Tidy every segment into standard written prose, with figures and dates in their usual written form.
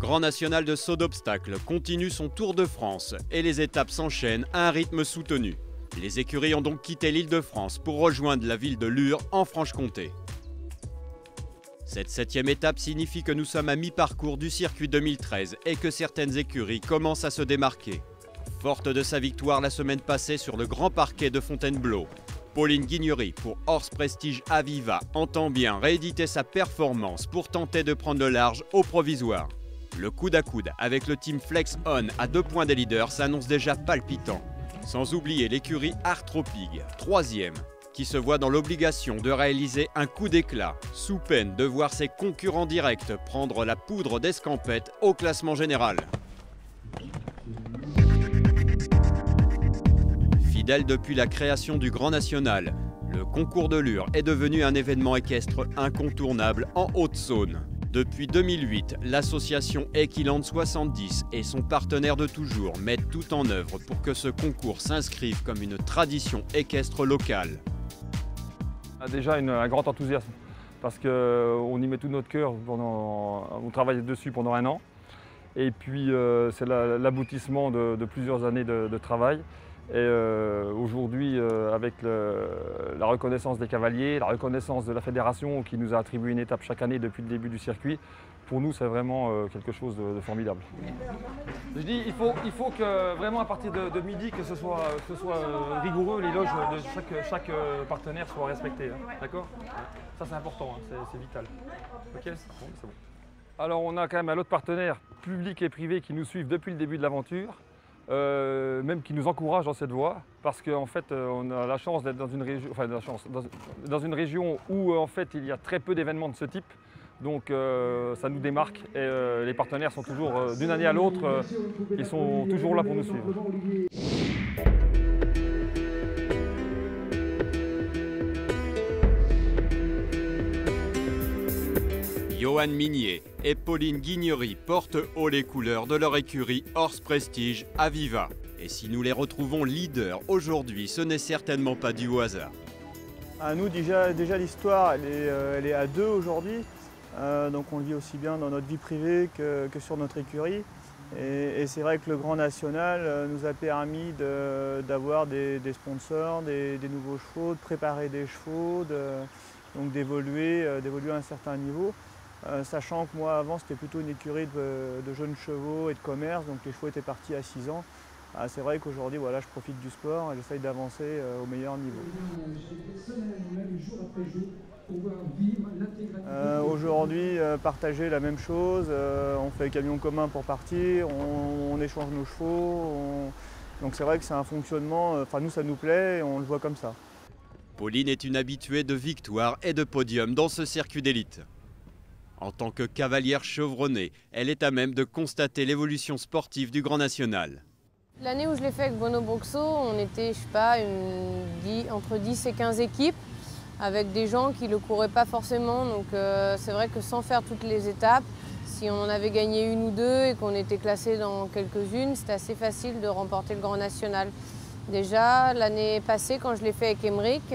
Grand National de saut d'obstacles continue son Tour de France et les étapes s'enchaînent à un rythme soutenu. Les écuries ont donc quitté l'Île-de-France pour rejoindre la ville de Lure en Franche-Comté. Cette 7e étape signifie que nous sommes à mi-parcours du circuit 2013 et que certaines écuries commencent à se démarquer. Forte de sa victoire la semaine passée sur le grand parquet de Fontainebleau, Pauline Guignery pour Horse Prestige Aviva entend bien rééditer sa performance pour tenter de prendre le large au provisoire. Le coude à coude avec le team Flex On à 2 points des leaders s'annonce déjà palpitant. Sans oublier l'écurie Artropig, 3e, qui se voit dans l'obligation de réaliser un coup d'éclat, sous peine de voir ses concurrents directs prendre la poudre d'escampette au classement général. Fidèle depuis la création du Grand National, le concours de Lure est devenu un événement équestre incontournable en Haute-Saône. Depuis 2008, l'association Equiland 70 et son partenaire de toujours mettent tout en œuvre pour que ce concours s'inscrive comme une tradition équestre locale. Déjà un grand enthousiasme parce qu'on y met tout notre cœur, on travaille dessus pendant 1 an et puis c'est l'aboutissement de plusieurs années de travail. Et aujourd'hui, avec la reconnaissance des cavaliers, la reconnaissance de la fédération qui nous a attribué une étape chaque année depuis le début du circuit, pour nous c'est vraiment quelque chose de formidable. Je dis, il faut que vraiment à partir de midi que ce soit rigoureux, les loges de chaque partenaire soient respectées, hein, d'accord? Ça c'est important, hein, c'est vital. Ok, bon, c'est bon. Alors on a quand même un lot de partenaires publics et privés qui nous suivent depuis le début de l'aventure. Même qui nous encouragent dans cette voie, parce qu'en fait on a la chance d'être dans une région, dans une région où en fait il y a très peu d'événements de ce type, donc ça nous démarque et les partenaires sont toujours d'une année à l'autre, ils sont toujours là pour nous suivre. Johan Minier et Pauline Guignery portent haut les couleurs de leur écurie Horse Prestige Aviva. Et si nous les retrouvons leaders aujourd'hui, ce n'est certainement pas dû au hasard. Nous déjà l'histoire elle est à 2 aujourd'hui, donc on le vit aussi bien dans notre vie privée que sur notre écurie. Et c'est vrai que le Grand National nous a permis d'avoir des sponsors, des nouveaux chevaux, de préparer des chevaux, donc d'évoluer à un certain niveau. Sachant que moi avant c'était plutôt une écurie de jeunes chevaux et de commerce, donc les chevaux étaient partis à 6 ans. C'est vrai qu'aujourd'hui voilà, je profite du sport et j'essaye d'avancer au meilleur niveau. Aujourd'hui partager la même chose, on fait camion commun pour partir, on échange nos chevaux, donc c'est vrai que c'est un fonctionnement, nous ça nous plaît et on le voit comme ça. Pauline est une habituée de victoires et de podiums dans ce circuit d'élite. En tant que cavalière chevronnée, elle est à même de constater l'évolution sportive du Grand National. L'année où je l'ai fait avec Bono Boxo, on était, je sais pas, entre 10 et 15 équipes, avec des gens qui ne le couraient pas forcément. Donc c'est vrai que sans faire toutes les étapes, si on en avait gagné 1 ou 2 et qu'on était classé dans quelques-unes, c'était assez facile de remporter le Grand National. Déjà, l'année passée, quand je l'ai fait avec Emmerich,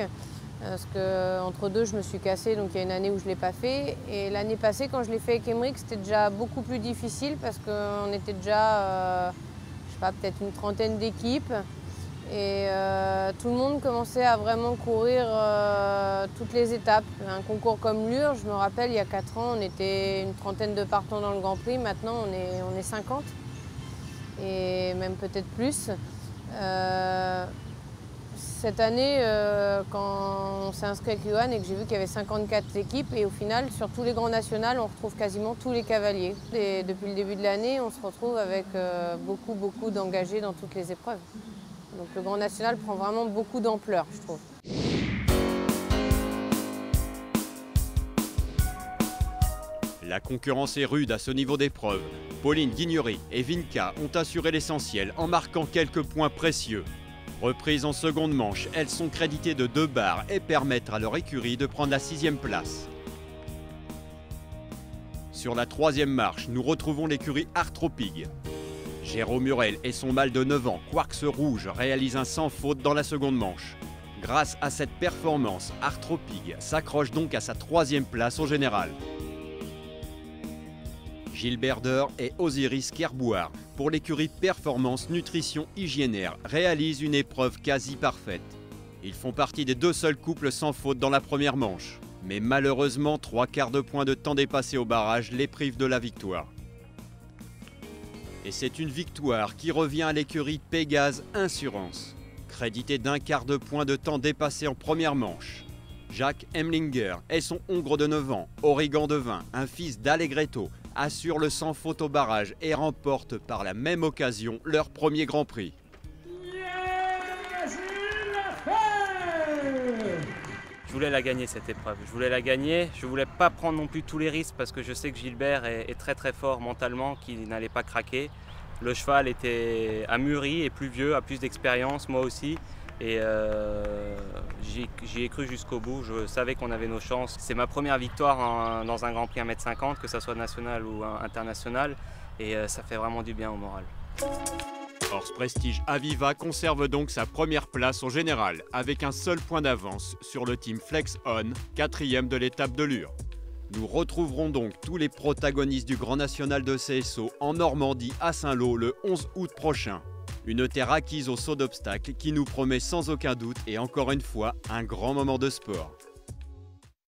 parce qu'entre deux, je me suis cassée, donc il y a une année où je ne l'ai pas fait. Et l'année passée, quand je l'ai fait avec Emmerich, c'était déjà beaucoup plus difficile parce qu'on était déjà, je sais pas, peut-être une trentaine d'équipes. Et tout le monde commençait à vraiment courir toutes les étapes. Un concours comme Lure, je me rappelle, il y a 4 ans, on était une trentaine de partants dans le Grand Prix. Maintenant, on est 50 et même peut-être plus. Cette année, quand on s'est inscrit avec Johan et que j'ai vu qu'il y avait 54 équipes, et au final, sur tous les grands nationaux, on retrouve quasiment tous les cavaliers. Et depuis le début de l'année, on se retrouve avec beaucoup d'engagés dans toutes les épreuves. Donc le Grand National prend vraiment beaucoup d'ampleur, je trouve. La concurrence est rude à ce niveau d'épreuve. Pauline Guignery et Vinca ont assuré l'essentiel en marquant quelques points précieux. Reprises en seconde manche, elles sont créditées de 2 barres et permettent à leur écurie de prendre la 6e place. Sur la 3e marche, nous retrouvons l'écurie Artropig. Jérôme Murel et son mâle de 9 ans, Quarks Rouge, réalisent un sans faute dans la seconde manche. Grâce à cette performance, Artropig s'accroche donc à sa 3e place au général. Gilbert Deur et Osiris Kerboire, pour l'écurie Performance Nutrition Hygiénaire, réalisent une épreuve quasi parfaite. Ils font partie des 2 seuls couples sans faute dans la première manche. Mais malheureusement, 3/4 de point de temps dépassé au barrage les privent de la victoire. Et c'est une victoire qui revient à l'écurie Pégase Insurance, crédité d'1/4 de point de temps dépassé en première manche. Jacques Hemlinger et son hongre de 9 ans, Origan Devin, un fils d'Allegretto, assurent le sans faute au barrage et remportent par la même occasion leur premier Grand Prix. Je voulais la gagner cette épreuve, je voulais la gagner, je voulais pas prendre non plus tous les risques parce que je sais que Gilbert est très très fort mentalement, qu'il n'allait pas craquer. Le cheval a mûri, est plus vieux, a plus d'expérience, moi aussi. Et j'y ai cru jusqu'au bout, je savais qu'on avait nos chances. C'est ma première victoire dans un Grand Prix 1m50, que ce soit national ou international, et ça fait vraiment du bien au moral. Horse Prestige Aviva conserve donc sa première place au général, avec un seul point d'avance sur le team Flex On, 4e de l'étape de Lure. Nous retrouverons donc tous les protagonistes du Grand National de CSO en Normandie à Saint-Lô le 11 août prochain. Une terre acquise au saut d'obstacles qui nous promet sans aucun doute et encore une fois un grand moment de sport.